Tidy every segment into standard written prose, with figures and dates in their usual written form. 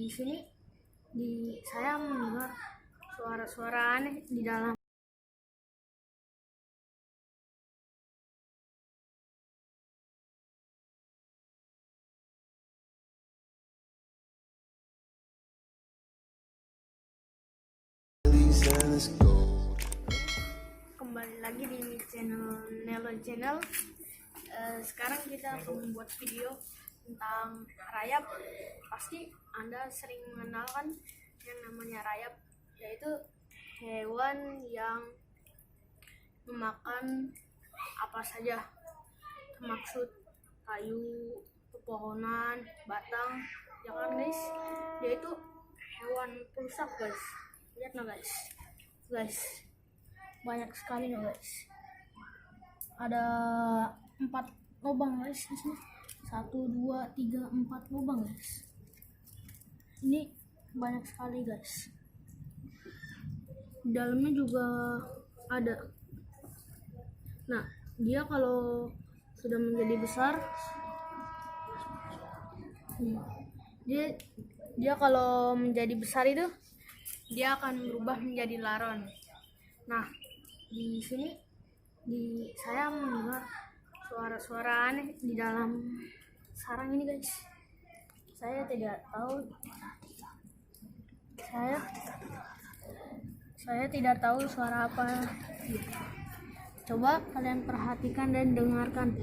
di sini saya mendengar suara-suara aneh di dalam. Kembali lagi di channel Nelo Channel. Sekarang kita akan membuat video tentang rayap. Pasti Anda sering mengenalkan yang namanya rayap, yaitu hewan yang memakan apa saja, termaksud kayu, pepohonan, batang, ya kan guys? Yaitu hewan perusak guys. Lihat nah guys, banyak sekali nih guys. Ada 4 lubang guys di sini. 1, 2, 3, 4 lubang guys. Ini banyak sekali guys. Di dalamnya juga ada. Nah, dia kalau sudah menjadi besar, dia kalau menjadi besar itu dia akan berubah menjadi laron. Nah, di sini saya mendengar suara-suara aneh di dalam sarang ini guys. Saya tidak tahu suara apa. Coba kalian perhatikan dan dengarkan.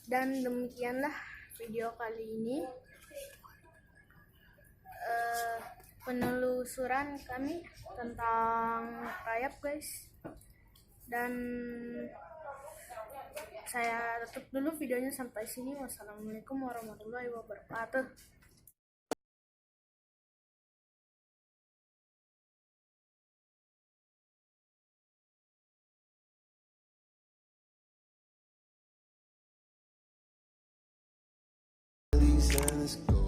Dan demikianlah video kali ini, penelusuran kami tentang rayap guys. Dan saya tutup dulu videonya sampai sini. Wassalamualaikum warahmatullahi wabarakatuh. Let's go.